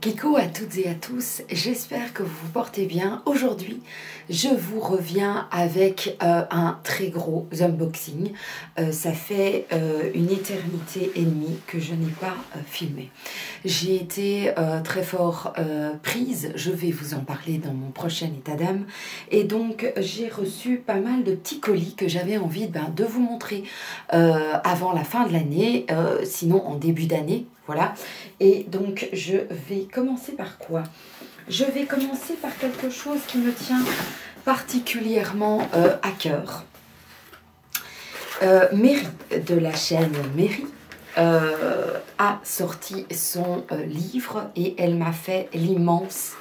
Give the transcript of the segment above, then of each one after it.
Coucou à toutes et à tous, j'espère que vous vous portez bien. Aujourd'hui, je vous reviens avec un très gros unboxing. Ça fait une éternité et demie que je n'ai pas filmé. J'ai été très fort prise, je vais vous en parler dans mon prochain état d'âme. Et donc, j'ai reçu pas mal de petits colis que j'avais envie de vous montrer avant la fin de l'année, sinon en début d'année. Voilà, et donc je vais commencer par quoi? Je vais commencer par quelque chose qui me tient particulièrement à cœur. Mary, de la chaîne Mary, a sorti son livre et elle m'a fait l'immense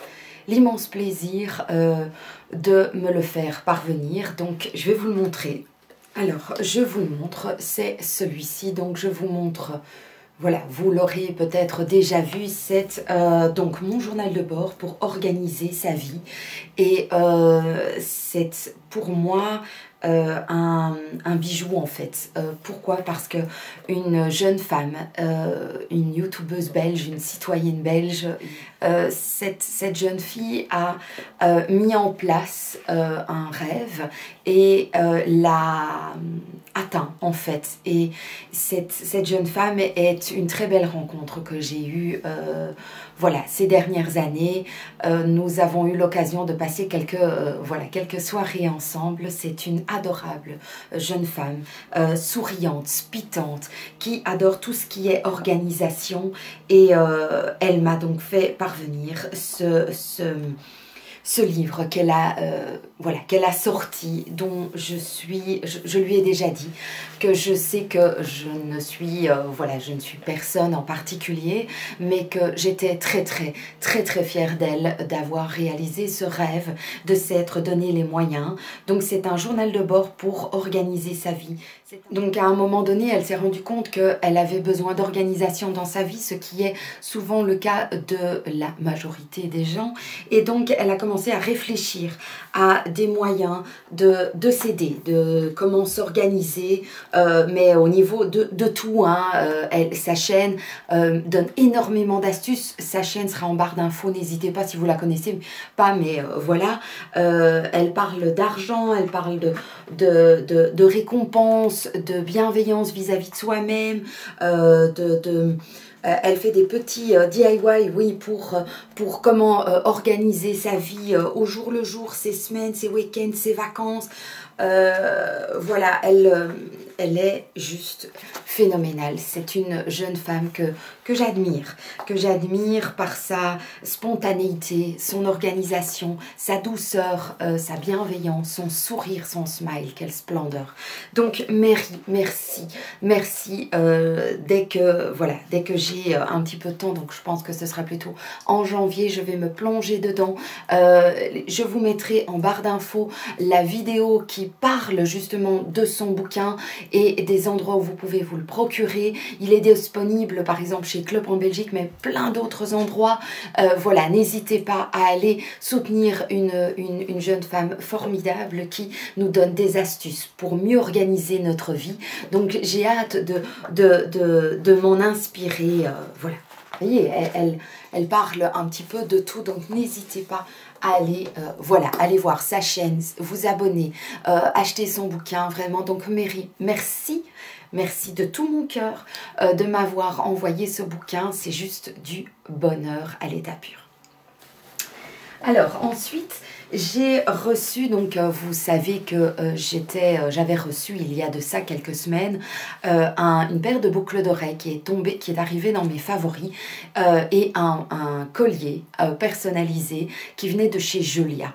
plaisir de me le faire parvenir. Donc je vais vous le montrer. Alors, je vous le montre, c'est celui-ci. Donc je vous montre... Voilà, vous l'aurez peut-être déjà vu, c'est donc mon journal de bord pour organiser sa vie. Et c'est pour moi un bijou en fait. Pourquoi? Parce que une jeune femme, une youtubeuse belge, une citoyenne belge, cette jeune fille a mis en place un rêve et l'a atteint en fait. Et cette jeune femme est une très belle rencontre que j'ai eue voilà, ces dernières années. Nous avons eu l'occasion de passer quelques soirées ensemble. C'est une adorable jeune femme, souriante, spitante, qui adore tout ce qui est organisation. Et elle m'a donc fait parvenir ce livre qu'elle a, qu'elle a sorti, dont je lui ai déjà dit que je sais que je ne suis personne en particulier, mais que j'étais très fière d'elle d'avoir réalisé ce rêve, de s'être donné les moyens. Donc c'est un journal de bord pour organiser sa vie. Donc à un moment donné, elle s'est rendue compte qu'elle avait besoin d'organisation dans sa vie, ce qui est souvent le cas de la majorité des gens. Et donc elle a commencé à réfléchir à des moyens de s'aider, de comment s'organiser, mais au niveau de tout. Sa chaîne donne énormément d'astuces. Sa chaîne sera en barre d'infos, n'hésitez pas si vous la connaissez pas, mais voilà. Elle parle d'argent, elle parle de récompense, de bienveillance vis-à-vis de soi-même, elle fait des petits DIY, oui, pour comment organiser sa vie au jour le jour, ses semaines, ses week-ends, ses vacances. Voilà, elle est juste phénoménale. C'est une jeune femme que j'admire par sa spontanéité, son organisation, sa douceur, sa bienveillance, son sourire, son smile, quelle splendeur. Donc Mary, merci. Dès que j'ai un petit peu de temps, donc je pense que ce sera plutôt en janvier, je vais me plonger dedans. Je vous mettrai en barre d'infos la vidéo qui parle justement de son bouquin et des endroits où vous pouvez vous le procurer. Il est disponible par exemple chez Club en Belgique, mais plein d'autres endroits. Voilà, n'hésitez pas à aller soutenir une jeune femme formidable qui nous donne des astuces pour mieux organiser notre vie. Donc j'ai hâte de m'en inspirer. Voilà, vous voyez, elle parle un petit peu de tout, donc n'hésitez pas à aller, aller voir sa chaîne, vous abonner, acheter son bouquin, vraiment. Donc Mary, merci de tout mon cœur de m'avoir envoyé ce bouquin, c'est juste du bonheur à l'état pur. Alors ensuite, j'ai reçu, donc vous savez que j'avais reçu il y a de ça quelques semaines une paire de boucles d'oreilles qui est arrivée dans mes favoris et un collier personnalisé qui venait de chez Julia.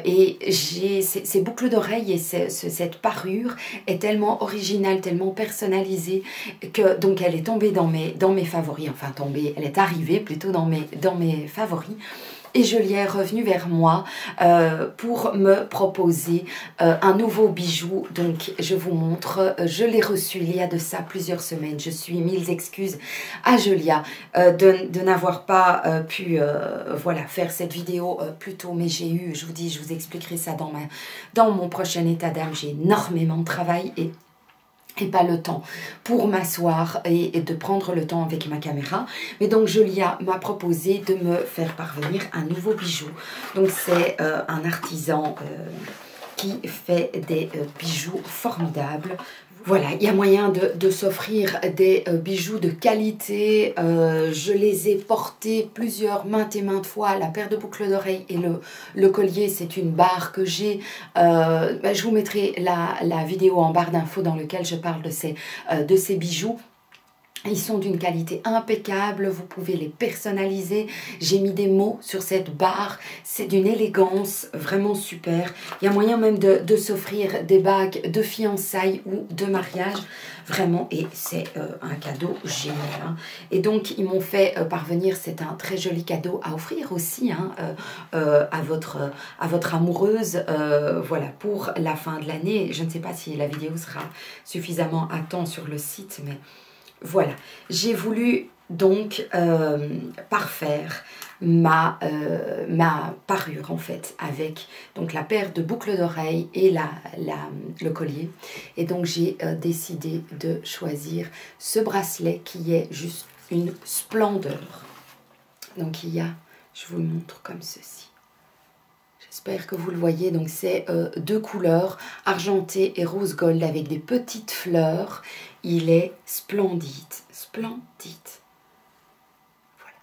Et ces boucles d'oreilles et cette parure est tellement originale, tellement personnalisée que donc elle est tombée dans mes favoris, enfin tombée, elle est arrivée plutôt dans mes favoris. Et Julia est revenue vers moi pour me proposer un nouveau bijou. Donc je vous montre, je l'ai reçu il y a de ça plusieurs semaines. Je suis mille excuses à Julia de n'avoir pas pu faire cette vidéo plus tôt. Mais j'ai eu, je vous expliquerai ça dans mon prochain état d'âme. J'ai énormément de travail et pas le temps pour m'asseoir et de prendre le temps avec ma caméra. Mais donc Julia m'a proposé de me faire parvenir un nouveau bijou. Donc c'est un artisan qui fait des bijoux formidables. Voilà, il y a moyen de s'offrir des bijoux de qualité. Je les ai portés maintes et maintes fois. La paire de boucles d'oreilles et le collier, c'est une barre que j'ai. Je vous mettrai la vidéo en barre d'infos dans laquelle je parle de ces bijoux. Ils sont d'une qualité impeccable, vous pouvez les personnaliser. J'ai mis des mots sur cette barre, c'est d'une élégance vraiment super. Il y a moyen même de s'offrir des bagues de fiançailles ou de mariage, vraiment, et c'est un cadeau génial. Hein. Et donc, ils m'ont fait parvenir, c'est un très joli cadeau à offrir aussi hein, à votre amoureuse, voilà, pour la fin de l'année. Je ne sais pas si la vidéo sera suffisamment à temps sur le site, mais... Voilà, j'ai voulu donc parfaire ma parure en fait avec donc la paire de boucles d'oreilles et le collier. Et donc j'ai décidé de choisir ce bracelet qui est juste une splendeur. Donc il y a, je vous le montre comme ceci. J'espère que vous le voyez, donc c'est deux couleurs, argenté et rose gold avec des petites fleurs. Il est splendide, splendide. Voilà.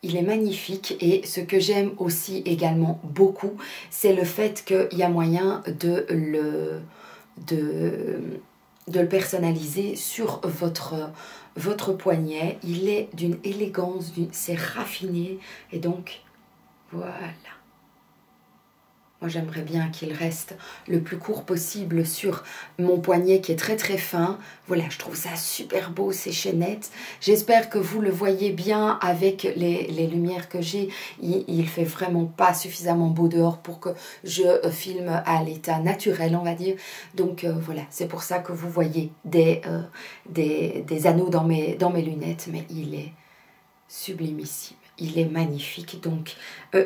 Il est magnifique et ce que j'aime aussi également beaucoup, c'est le fait qu'il y a moyen de le personnaliser sur votre poignet. Il est d'une élégance, c'est raffiné et donc... Voilà. Moi, j'aimerais bien qu'il reste le plus court possible sur mon poignet qui est très très fin. Voilà, je trouve ça super beau, ces chaînettes. J'espère que vous le voyez bien avec les lumières que j'ai. Il fait vraiment pas suffisamment beau dehors pour que je filme à l'état naturel, on va dire. Donc voilà, c'est pour ça que vous voyez des anneaux dans mes lunettes. Mais il est sublimissime. Il est magnifique. Donc,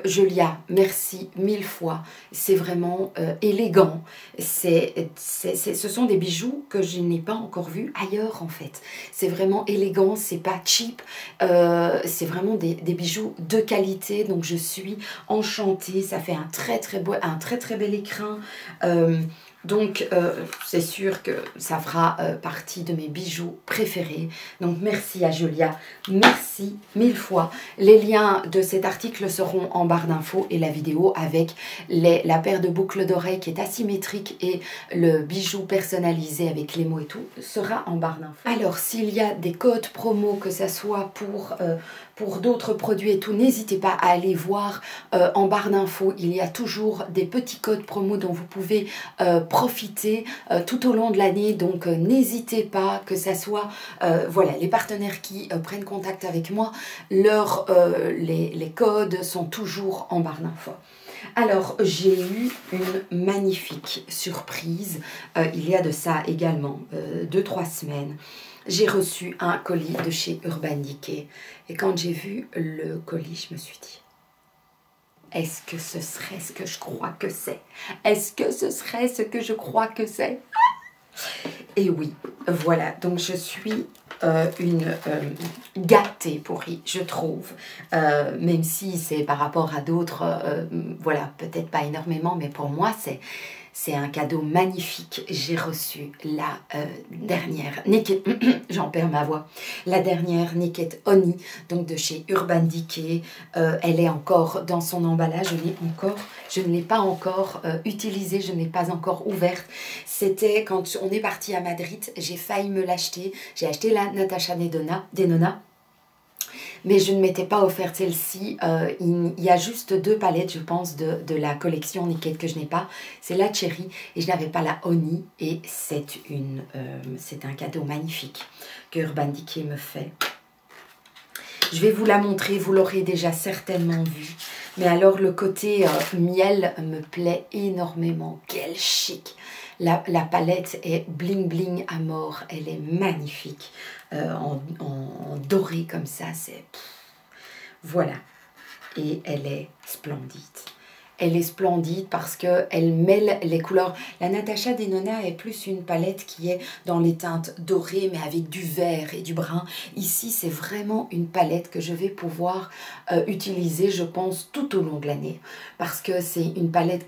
Julia, merci mille fois. C'est vraiment élégant. Ce sont des bijoux que je n'ai pas encore vus ailleurs, en fait. C'est vraiment élégant, c'est pas cheap. C'est vraiment des bijoux de qualité. Donc, je suis enchantée. Ça fait un très, très bel écrin. Donc, c'est sûr que ça fera partie de mes bijoux préférés. Donc, merci à Julia. Merci mille fois. Les liens de cet article seront en barre d'infos et la vidéo avec la paire de boucles d'oreilles qui est asymétrique et le bijou personnalisé avec les mots et tout sera en barre d'infos. Alors, s'il y a des codes promo, que ça soit pour d'autres produits et tout, n'hésitez pas à aller voir en barre d'infos. Il y a toujours des petits codes promo dont vous pouvez profiter tout au long de l'année. Donc n'hésitez pas, que ça soit voilà, les partenaires qui prennent contact avec moi, les codes sont toujours en barre d'infos. Alors, j'ai eu une magnifique surprise. Il y a de ça également 2-3 semaines. J'ai reçu un colis de chez Urban Decay. Et quand j'ai vu le colis, je me suis dit, est-ce que ce serait ce que je crois que c'est? Est-ce que ce serait ce que je crois que c'est? Et oui, voilà. Donc, je suis une gâtée pourrie, je trouve. Même si c'est par rapport à d'autres, voilà, peut-être pas énormément, mais pour moi, c'est un cadeau magnifique. J'ai reçu la dernière Naked, j'en perds ma voix, la dernière Naked Honey, donc de chez Urban Decay. Elle est encore dans son emballage, je ne l'ai pas encore utilisée, je ne l'ai pas encore ouverte. C'était quand on est parti à Madrid, j'ai failli me l'acheter. J'ai acheté la Natasha Denona. Mais je ne m'étais pas offerte celle-ci. Il y a juste 2 palettes, je pense, de la collection Naked que je n'ai pas. C'est la Cherry et je n'avais pas la Honey. Et c'est un cadeau magnifique que Urban Decay me fait. Je vais vous la montrer, vous l'aurez déjà certainement vu. Mais alors le côté miel me plaît énormément. Quel chic! La palette est bling bling à mort. Elle est magnifique. En doré comme ça, c'est... Voilà. Et elle est splendide. Elle est splendide parce qu'elle mêle les couleurs. La Natasha Denona est plus une palette qui est dans les teintes dorées, mais avec du vert et du brun. Ici, c'est vraiment une palette que je vais pouvoir utiliser, je pense, tout au long de l'année. Parce que c'est une palette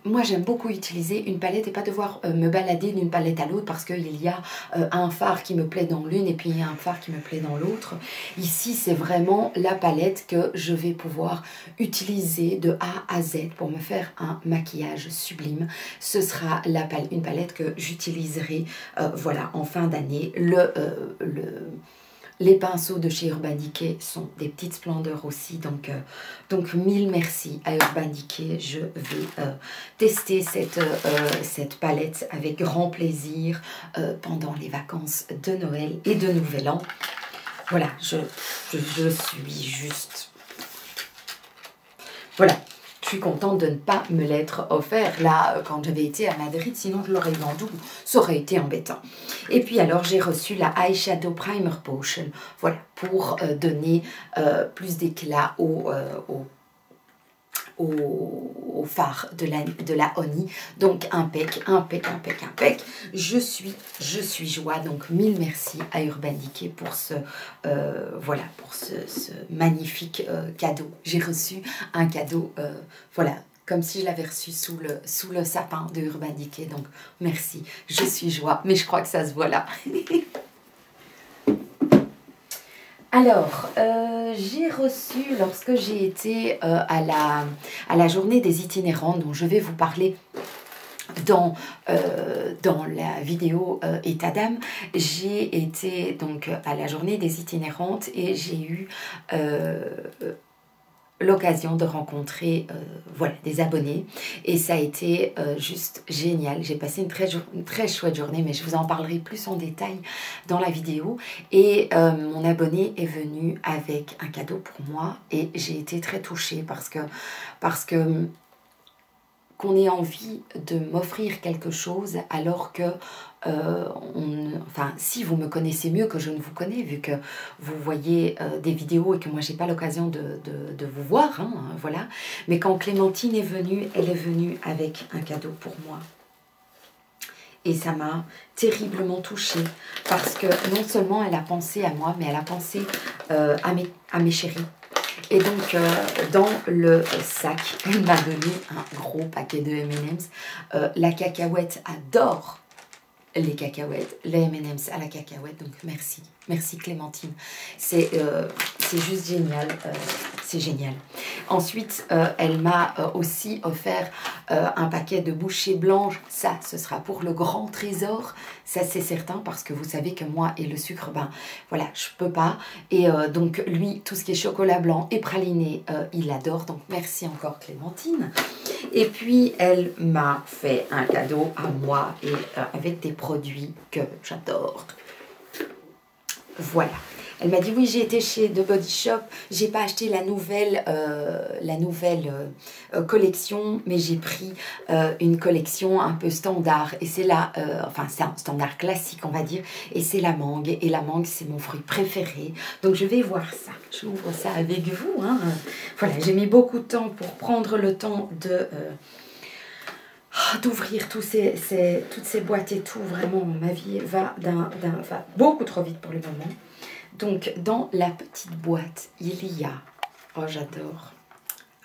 moi, j'aime beaucoup utiliser une palette et pas devoir me balader d'une palette à l'autre parce qu'il y a un fard qui me plaît dans l'une et puis il y a un fard qui me plaît dans l'autre. Ici, c'est vraiment la palette que je vais pouvoir utiliser de A à Z pour me faire un maquillage sublime. Ce sera une palette que j'utiliserai voilà, en fin d'année. Les pinceaux de chez Urban Decay sont des petites splendeurs aussi. Donc mille merci à Urban Decay. Je vais tester cette palette avec grand plaisir pendant les vacances de Noël et de Nouvel An. Voilà, je suis juste... Voilà, je suis contente de ne pas me l'être offert là quand j'avais été à Madrid, sinon je l'aurais vendu, ça aurait été embêtant. Et puis alors j'ai reçu la Eyeshadow Primer Potion, voilà, pour donner plus d'éclat au phare de la Honey. Donc impec. Je suis joie. Donc mille merci à Urban Decay pour ce voilà, pour ce magnifique cadeau. J'ai reçu un cadeau voilà, comme si je l'avais reçu sous le sapin de Urban Decay. Donc merci, je suis joie, mais je crois que ça se voit là. Alors, j'ai reçu, lorsque j'ai été à la journée des itinérantes, dont je vais vous parler dans la vidéo état d'âme, j'ai été donc à la journée des itinérantes et j'ai eu l'occasion de rencontrer voilà, des abonnés et ça a été juste génial. J'ai passé une très chouette journée, mais je vous en parlerai plus en détail dans la vidéo. Et mon abonné est venu avec un cadeau pour moi et j'ai été très touchée parce que qu'on ait envie de m'offrir quelque chose alors que enfin, si vous me connaissez mieux que je ne vous connais, vu que vous voyez des vidéos et que moi j'ai pas l'occasion de vous voir, hein, voilà. Mais quand Clémentine est venue, elle est venue avec un cadeau pour moi. Et ça m'a terriblement touchée parce que non seulement elle a pensé à moi, mais elle a pensé à mes chéris. Et donc, dans le sac, elle m'a donné un gros paquet de M&M's. La cacahuète adore les cacahuètes, les M&M's à la cacahuète. Donc, merci. Merci Clémentine. C'est juste génial. C'est génial. Ensuite, elle m'a aussi offert un paquet de bouchées blanches. Ça, ce sera pour le grand trésor. Ça, c'est certain parce que vous savez que moi et le sucre, ben voilà, je peux pas. Et donc, lui, tout ce qui est chocolat blanc et praliné, il adore. Donc, merci encore Clémentine. Et puis, elle m'a fait un cadeau à moi et avec des produits que j'adore. Voilà. Elle m'a dit oui, j'ai été chez The Body Shop, j'ai pas acheté la nouvelle collection, mais j'ai pris une collection un peu standard et c'est là, enfin c'est un standard classique on va dire, et c'est la mangue et la mangue c'est mon fruit préféré, donc je vais voir ça, j'ouvre ça avec vous, hein. Voilà, j'ai mis beaucoup de temps pour prendre le temps de d'ouvrir toutes ces boîtes et tout, vraiment ma vie va beaucoup trop vite pour le moment. Donc dans la petite boîte il y a, oh j'adore,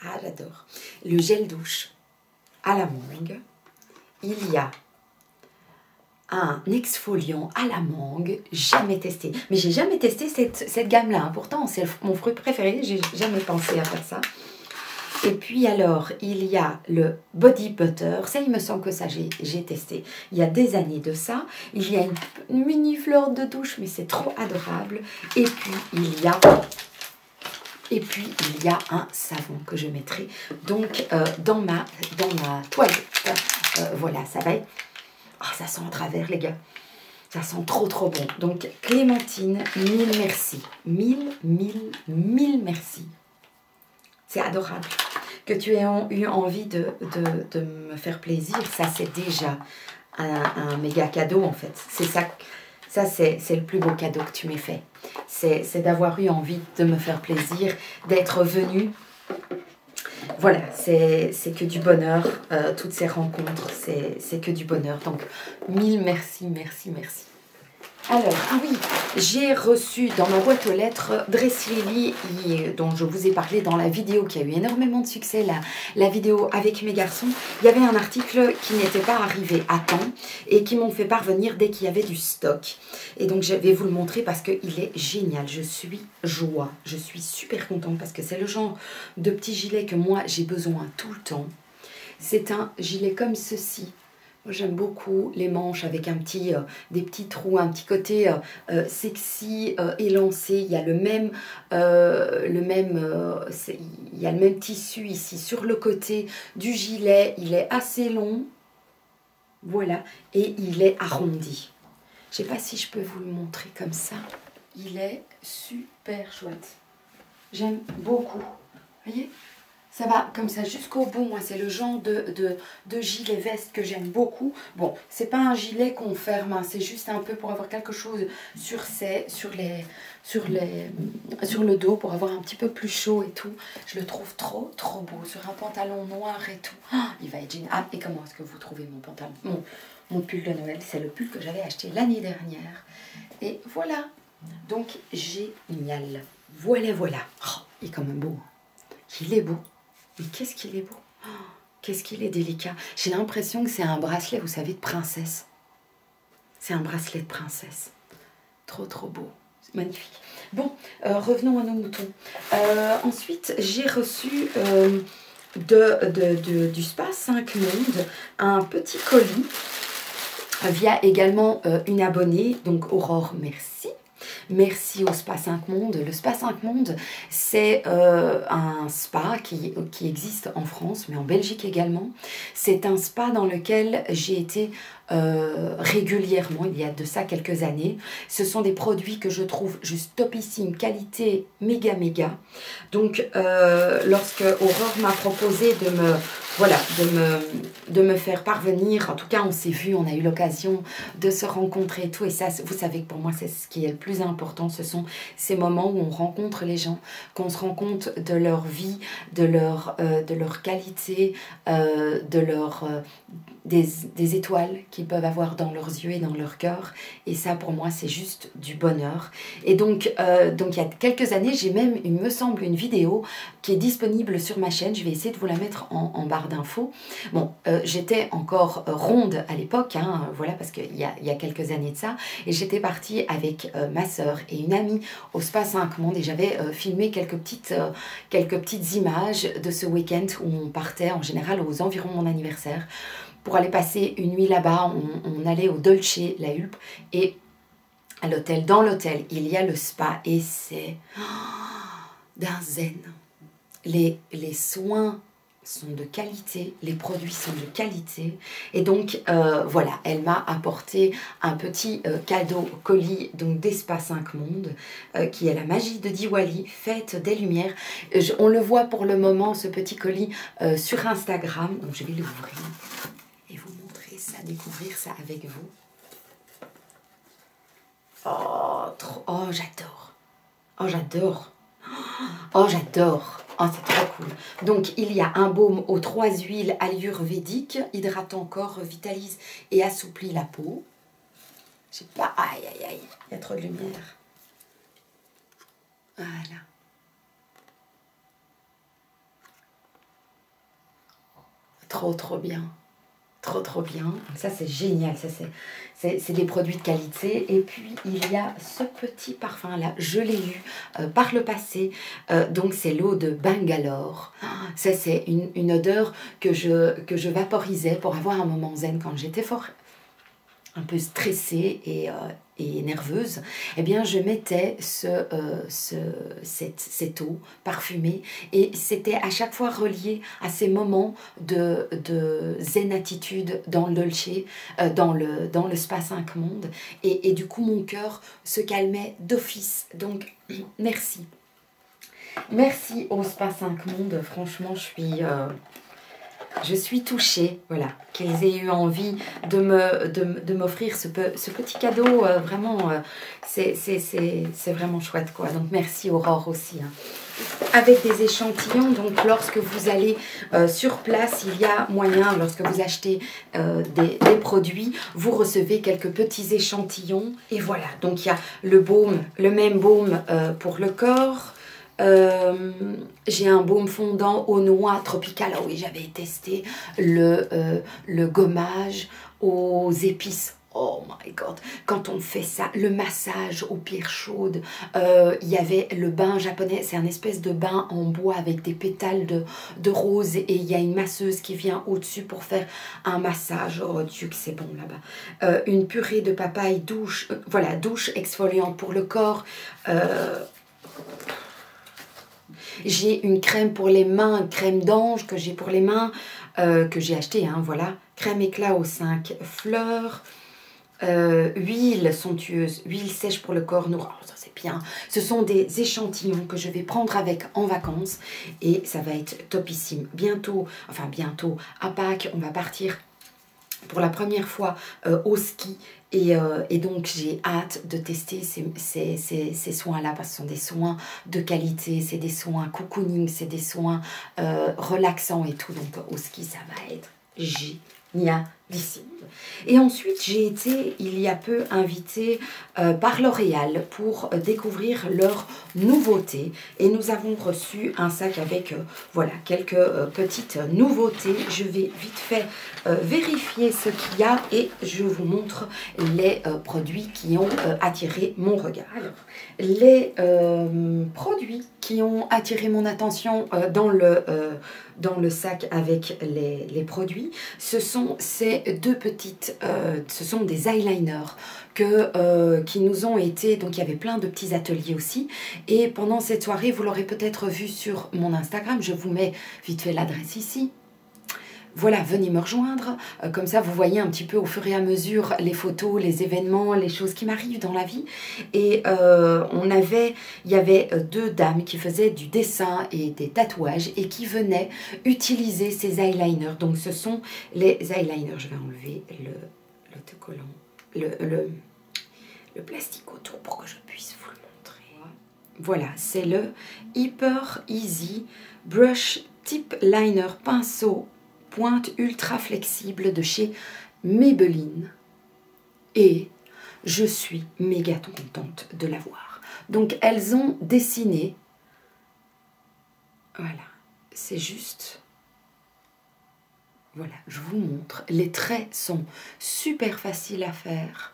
j'adore, le gel douche à la mangue, il y a un exfoliant à la mangue, jamais testé, mais j'ai jamais testé cette gamme là, hein. Pourtant c'est mon fruit préféré, j'ai jamais pensé à faire ça. Et puis alors, il y a le Body Butter. Ça, il me semble que ça, j'ai testé il y a des années de ça. Il y a une mini fleur de douche, mais c'est trop adorable. Et puis, il y a un savon que je mettrai donc dans ma toilette. Voilà, ça va être... Oh, ça sent à travers, les gars. Ça sent trop bon. Donc, Clémentine, mille merci. Mille merci. C'est adorable. Que tu aies eu envie de me faire plaisir, ça c'est déjà un méga cadeau en fait. C'est ça c'est le plus beau cadeau que tu m'aies fait. C'est d'avoir eu envie de me faire plaisir, d'être venu Voilà, c'est que du bonheur, toutes ces rencontres, c'est que du bonheur. Donc, mille merci, merci, merci. Alors, ah oui, j'ai reçu dans ma boîte aux lettres Dress Lily, dont je vous ai parlé dans la vidéo qui a eu énormément de succès, la vidéo avec mes garçons. Il y avait un article qui n'était pas arrivé à temps et qui m'ont fait parvenir dès qu'il y avait du stock. Et donc, je vais vous le montrer parce qu'il est génial. Je suis joie, je suis super contente parce que c'est le genre de petit gilet que moi, j'ai besoin tout le temps. C'est un gilet comme ceci. J'aime beaucoup les manches avec des petits trous, un petit côté sexy, élancé. Il y a le même tissu ici sur le côté du gilet. Il est assez long, voilà, et il est arrondi. Je ne sais pas si je peux vous le montrer comme ça. Il est super chouette. J'aime beaucoup. Vous voyez ? Ça va comme ça jusqu'au bout. Moi, c'est le genre de gilet veste que j'aime beaucoup. Bon, c'est pas un gilet qu'on ferme, hein, c'est juste un peu pour avoir quelque chose sur le dos, pour avoir un petit peu plus chaud et tout. Je le trouve trop beau sur un pantalon noir et tout. Oh, il va être génial. Ah, et comment est-ce que vous trouvez mon pantalon, mon pull de Noël? C'est le pull que j'avais acheté l'année dernière. Et voilà. Donc, génial. Voilà. Oh, il est quand même beau. Il est beau. Mais qu'est-ce qu'il est beau, oh, qu'est-ce qu'il est délicat. J'ai l'impression que c'est un bracelet, vous savez, de princesse. C'est un bracelet de princesse. Trop beau, c'est magnifique. Bon, revenons à nos moutons. Ensuite, j'ai reçu du Spa 5 Monde un petit colis via également une abonnée, donc Aurore, merci. Merci au Spa 5 Monde. Le Spa 5 Monde, c'est un spa qui existe en France, mais en Belgique également. C'est un spa dans lequel j'ai été régulièrement, il y a de ça quelques années. Ce sont des produits que je trouve juste topissime, qualité méga. Donc, lorsque Aurore m'a proposé de me faire parvenir, en tout cas on s'est vu, on a eu l'occasion de se rencontrer et tout, et ça, vous savez que pour moi c'est ce qui est le plus important, ce sont ces moments où on rencontre les gens, qu'on se rend compte de leur vie, de leur qualité, des étoiles qu'ils peuvent avoir dans leurs yeux et dans leur cœur, et ça pour moi c'est juste du bonheur. Et donc il y a quelques années, j'ai même, il me semble, une vidéo qui est disponible sur ma chaîne. Je vais essayer de vous la mettre en barre d'infos. Bon, j'étais encore ronde à l'époque, hein, voilà, parce qu'il y a quelques années de ça, et j'étais partie avec ma sœur et une amie au Spa 5 Monde, et j'avais filmé quelques petites images de ce week-end où on partait en général aux environs de mon anniversaire pour aller passer une nuit là-bas. On allait au Dolce, la Hulpe, et à l'hôtel, dans l'hôtel, il y a le spa, et c'est d'un zen. Les soins sont de qualité, les produits sont de qualité, et donc voilà, elle m'a apporté un petit cadeau colis, donc des Spa 5 Monde, qui est la magie de Diwali, fête des lumières. On le voit pour le moment, ce petit colis, sur Instagram, donc je vais l'ouvrir et vous montrer ça, découvrir ça avec vous. Oh, j'adore. Oh, j'adore. Oh, j'adore. Oh, c'est trop cool. Donc, il y a un baume aux 3 huiles ayurvédiques, hydratant corps, vitalise et assouplit la peau. Je sais pas. Aïe, il y a trop de lumière. Voilà. Trop bien. Trop bien. Donc ça, c'est génial. Ça, c'est des produits de qualité. Et puis, il y a ce petit parfum-là. Je l'ai eu par le passé. Donc, c'est l'eau de Bangalore. Ça, c'est une odeur que je vaporisais pour avoir un moment zen quand j'étais un peu stressée et nerveuse. Eh bien, je mettais cette eau parfumée, et c'était à chaque fois relié à ces moments de zen attitude dans le Dolce, dans le Spa 5 Monde, et du coup mon cœur se calmait d'office. Donc merci au Spa 5 Monde, franchement je suis je suis touchée, voilà, qu'ils aient eu envie de m'offrir ce petit cadeau. Vraiment, c'est vraiment chouette, quoi. Donc, merci Aurore aussi. Hein. Avec des échantillons, donc lorsque vous allez sur place, il y a moyen, lorsque vous achetez des produits, vous recevez quelques petits échantillons. Et voilà, donc il y a le baume, le même baume pour le corps. J'ai un baume fondant aux noix tropicales. Ah oui, j'avais testé le gommage aux épices. Oh my god, quand on fait ça, le massage aux pierres chaudes, il y avait le bain japonais, c'est un espèce de bain en bois avec des pétales de rose et il y a une masseuse qui vient au-dessus pour faire un massage. Oh Dieu que c'est bon là-bas. Une purée de papaye, douche, voilà, douche exfoliante pour le corps. J'ai une crème pour les mains, crème d'ange que j'ai pour les mains, que j'ai acheté, hein, voilà. Crème éclat aux 5 fleurs. Huile somptueuse, huile sèche pour le corps noir, oh, ça c'est bien. Ce sont des échantillons que je vais prendre avec en vacances et ça va être topissime. Bientôt, enfin bientôt, à Pâques, on va partir pour la première fois au ski et donc j'ai hâte de tester ces soins-là parce que ce sont des soins de qualité, c'est des soins cocooning, c'est des soins relaxants et tout. Donc au ski, ça va être génialissime. Et ensuite, j'ai été, il y a peu, invitée par L'Oréal pour découvrir leurs nouveautés. Et nous avons reçu un sac avec, voilà, quelques petites nouveautés. Je vais vite fait vérifier ce qu'il y a et je vous montre les produits qui ont attiré mon regard. Alors, les produits qui ont attiré mon attention dans le sac avec les produits, ce sont ces deux petites, ce sont des eyeliners qui nous ont été, donc il y avait plein de petits ateliers aussi, et pendant cette soirée, vous l'aurez peut-être vu sur mon Instagram, je vous mets vite fait l'adresse ici. Voilà, venez me rejoindre, comme ça vous voyez un petit peu au fur et à mesure les photos, les événements, les choses qui m'arrivent dans la vie. Et il y avait deux dames qui faisaient du dessin et des tatouages et qui venaient utiliser ces eyeliners. Donc ce sont les eyeliners, je vais enlever l'autocollant, le plastique autour pour que je puisse vous le montrer. Voilà, c'est le Hyper Easy Brush Tip Liner Pinceau pointe ultra flexible de chez Maybelline et je suis méga contente de l'avoir. Donc elles ont dessiné, voilà, c'est juste, voilà, je vous montre, les traits sont super faciles à faire.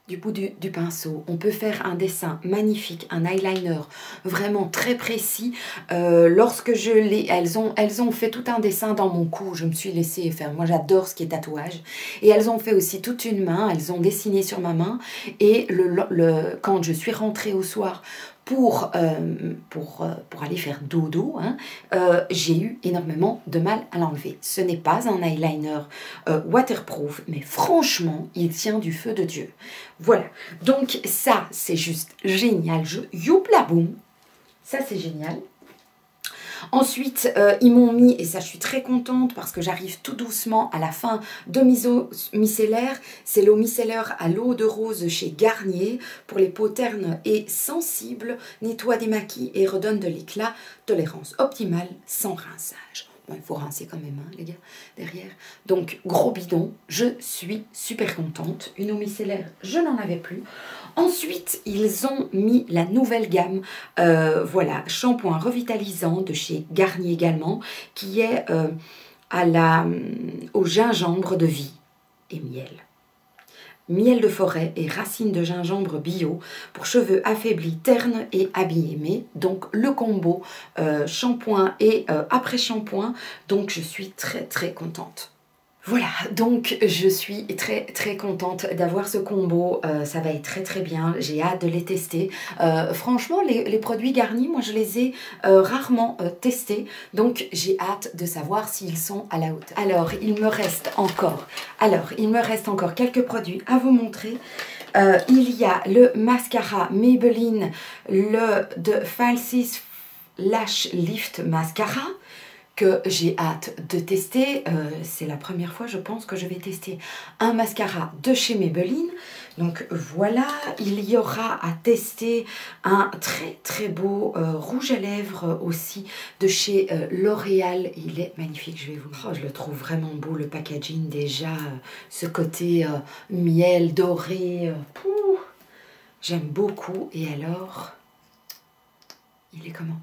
Du bout du pinceau, on peut faire un dessin magnifique, un eyeliner vraiment très précis. Lorsque je l'ai, elles ont fait tout un dessin dans mon cou, je me suis laissée faire, moi j'adore ce qui est tatouage, et elles ont fait aussi toute une main, elles ont dessiné sur ma main, et quand je suis rentrée au soir pour aller faire dodo, hein, j'ai eu énormément de mal à l'enlever. Ce n'est pas un eyeliner waterproof, mais franchement, il tient du feu de Dieu. Voilà, donc ça, c'est juste génial. Youpla boum, ça c'est génial. Ensuite, ils m'ont mis, et ça je suis très contente parce que j'arrive tout doucement à la fin de mes eaux micellaires. C'est l'eau micellaire à l'eau de rose chez Garnier pour les peaux ternes et sensibles, nettoie, démaquille et redonne de l'éclat. Tolérance optimale sans rinçage. Bon, il faut rincer quand même, hein, les gars, derrière. Donc, gros bidon, je suis super contente. Une eau micellaire, je n'en avais plus. Ensuite, ils ont mis la nouvelle gamme, voilà, shampoing revitalisant de chez Garnier également, qui est au gingembre de vie et miel. Miel de forêt et racines de gingembre bio pour cheveux affaiblis, ternes et abîmés. Donc le combo shampoing et après-shampoing. Donc je suis très très contente. Voilà, donc je suis très très contente d'avoir ce combo, ça va être très très bien, j'ai hâte de les tester. Franchement, les produits Garnier, moi je les ai rarement testés, donc j'ai hâte de savoir s'ils sont à la hauteur. Alors, il me reste encore quelques produits à vous montrer. Il y a le mascara Maybelline, le de Falsies Lash Lift Mascara que j'ai hâte de tester. C'est la première fois, je pense, que je vais tester un mascara de chez Maybelline. Donc voilà, il y aura à tester un très très beau rouge à lèvres aussi de chez L'Oréal. Il est magnifique, je vais vous montrer. Oh, je le trouve vraiment beau, le packaging déjà, ce côté miel doré. J'aime beaucoup. Et alors, il est comment?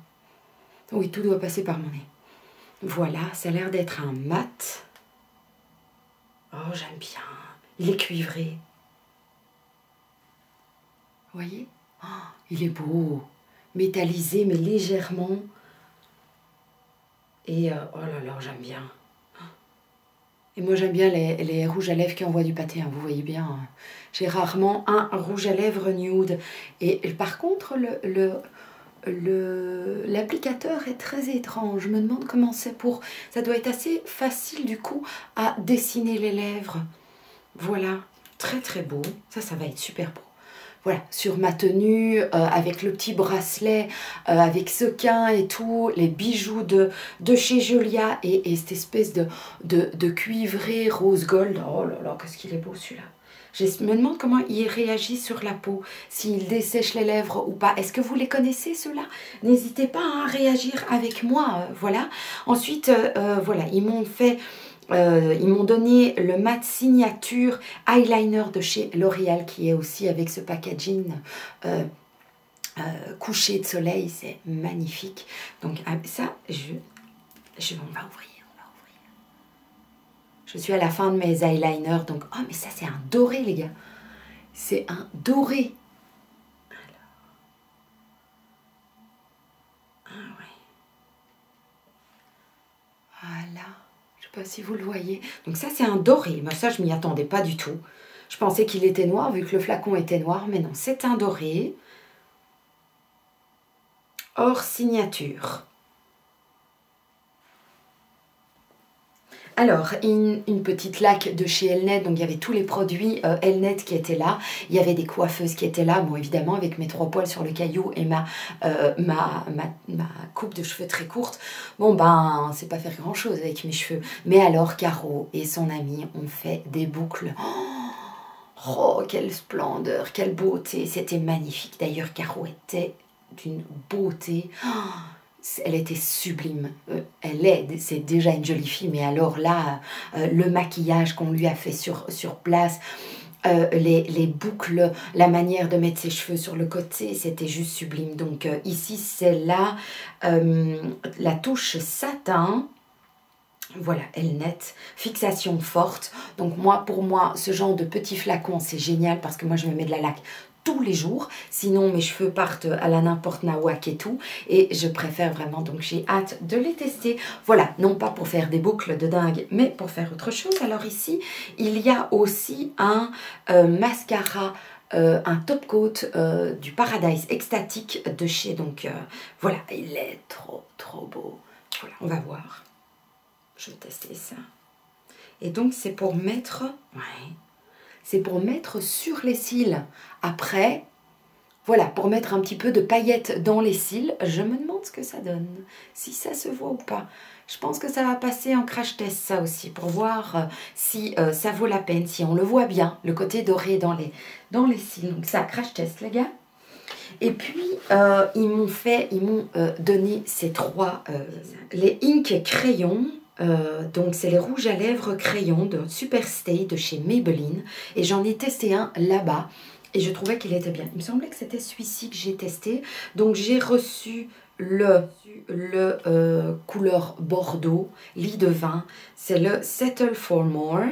Oui, tout doit passer par mon nez. Voilà, ça a l'air d'être un mat. Oh, j'aime bien. Il est cuivré. Vous voyez? Oh, il est beau. Métallisé, mais légèrement. Et oh là là, j'aime bien. Et moi, j'aime bien les rouges à lèvres qui envoient du pâté. Hein, vous voyez bien. Hein. J'ai rarement un rouge à lèvres nude. Et par contre, l'applicateur est très étrange. Je me demande comment c'est pour... Ça doit être assez facile du coup à dessiner les lèvres. Voilà, très très beau. Ça va être super beau. Voilà, sur ma tenue, avec le petit bracelet, avec sequin et tout, les bijoux de chez Julia et cette espèce de cuivré rose gold. Oh là là, qu'est-ce qu'il est beau celui-là. Je me demande comment il réagit sur la peau, s'il dessèche les lèvres ou pas. Est-ce que vous les connaissez ceux-là? N'hésitez pas à réagir avec moi, voilà. Ensuite, voilà, ils m'ont donné le mat signature eyeliner de chez L'Oréal qui est aussi avec ce packaging coucher de soleil, c'est magnifique. Donc ça, on va ouvrir. Je suis à la fin de mes eyeliners, donc... Oh, mais ça, c'est un doré, les gars. C'est un doré. Alors. Ah, ouais. Voilà. Je ne sais pas si vous le voyez. Donc ça, c'est un doré. Mais ça, je m'y attendais pas du tout. Je pensais qu'il était noir, vu que le flacon était noir. Mais non, c'est un doré. Hors signature. Alors, une petite laque de chez Elnet, donc il y avait tous les produits Elnet qui étaient là. Il y avait des coiffeuses qui étaient là, bon évidemment avec mes 3 poils sur le caillou et ma coupe de cheveux très courte. Bon ben, c'est pas faire grand chose avec mes cheveux. Mais alors, Caro et son ami ont fait des boucles. Oh, quelle splendeur, quelle beauté, c'était magnifique. D'ailleurs, Caro était d'une beauté... Elle était sublime, c'est déjà une jolie fille, mais alors là, le maquillage qu'on lui a fait sur place, les boucles, la manière de mettre ses cheveux sur le côté, c'était juste sublime. Donc ici, c'est la touche satin. Voilà, Elnet, fixation forte. Donc pour moi, ce genre de petit flacon, c'est génial parce que moi, je me mets de la laque tous les jours, sinon mes cheveux partent à la n'importe nawak et tout, et je préfère vraiment, donc j'ai hâte de les tester. Voilà, non pas pour faire des boucles de dingue, mais pour faire autre chose. Alors ici, il y a aussi un mascara, un top coat du Paradise Extatique de chez, donc voilà, il est trop beau. Voilà, on va voir. Je vais tester ça. Et donc c'est pour mettre... Ouais. C'est pour mettre sur les cils. Après, voilà, pour mettre un petit peu de paillettes dans les cils. Je me demande ce que ça donne, si ça se voit ou pas. Je pense que ça va passer en crash test, ça aussi, pour voir si ça vaut la peine, si on le voit bien, le côté doré dans les cils. Donc ça, crash test, les gars. Et puis, ils m'ont donné ces 3, les Ink crayons. Donc c'est les rouges à lèvres crayons de Superstay de chez Maybelline et j'en ai testé un là-bas et je trouvais qu'il était bien. Il me semblait que c'était celui-ci que j'ai testé. Donc j'ai reçu le couleur Bordeaux, lit de vin, c'est le Settle for More.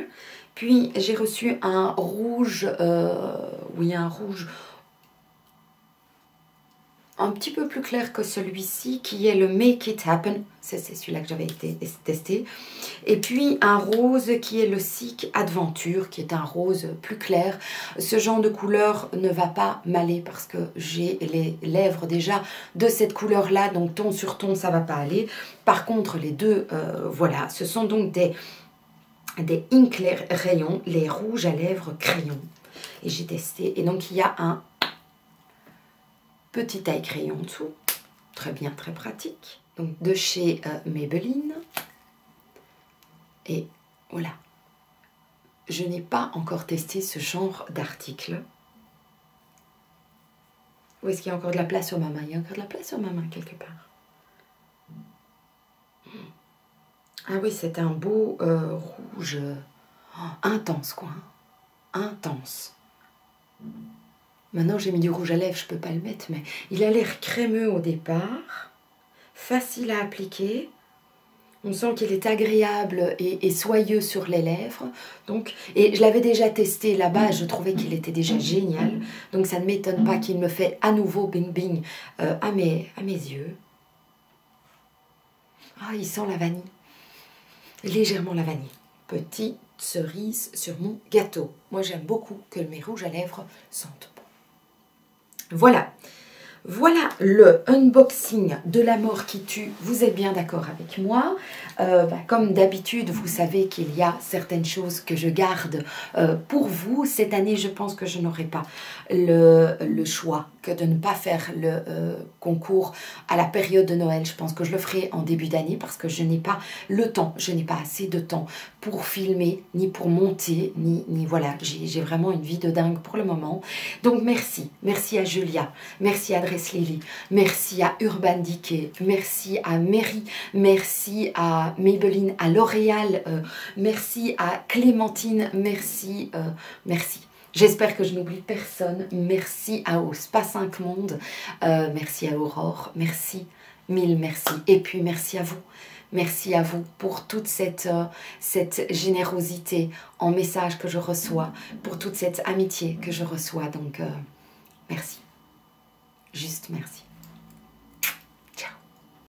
Puis j'ai reçu un rouge, un rouge un petit peu plus clair que celui-ci, qui est le Make It Happen. C'est celui-là que j'avais testé. Et puis un rose qui est le Seek Adventure, qui est un rose plus clair. Ce genre de couleur ne va pas m'aller parce que j'ai les lèvres déjà de cette couleur-là, donc ton sur ton, ça va pas aller. Par contre, les deux, voilà, ce sont donc des Ink rayons, les rouges à lèvres crayons. Et j'ai testé. Et donc, il y a un petit taille crayon en dessous. Très bien, très pratique. Donc de chez Maybelline. Et voilà. Je n'ai pas encore testé ce genre d'article. Où est-ce qu'il y a encore de la place sur ma main? Il y a encore de la place sur ma main quelque part. Ah oui, c'est un beau rouge intense, quoi. Intense. Maintenant, j'ai mis du rouge à lèvres, je ne peux pas le mettre, mais il a l'air crémeux au départ, facile à appliquer. On sent qu'il est agréable et soyeux sur les lèvres. Donc, et je l'avais déjà testé là-bas, je trouvais qu'il était déjà génial. Donc, ça ne m'étonne pas qu'il me fait à nouveau bing bing à mes yeux. Ah, il sent la vanille. Légèrement la vanille. Petite cerise sur mon gâteau. Moi, j'aime beaucoup que mes rouges à lèvres sentent bon. Voilà. Voilà le unboxing de La Mort qui tue. Vous êtes bien d'accord avec moi? Comme d'habitude, vous savez qu'il y a certaines choses que je garde pour vous. Cette année, je pense que je n'aurai pas le choix que de ne pas faire le concours à la période de Noël. Je pense que je le ferai en début d'année parce que je n'ai pas le temps, je n'ai pas assez de temps pour filmer, ni pour monter, ni voilà. J'ai vraiment une vie de dingue pour le moment. Donc merci. Merci à Julia. Merci à Dress Lily, merci à Urban Decay, merci à Mary, merci à Maybelline, à L'Oréal, merci à Clémentine, merci, merci. J'espère que je n'oublie personne. Merci au Spa 5 Monde, merci à Aurore, merci, mille merci. Et puis merci à vous. Merci à vous pour toute cette générosité en message que je reçois, pour toute cette amitié que je reçois. Donc, merci. Juste merci.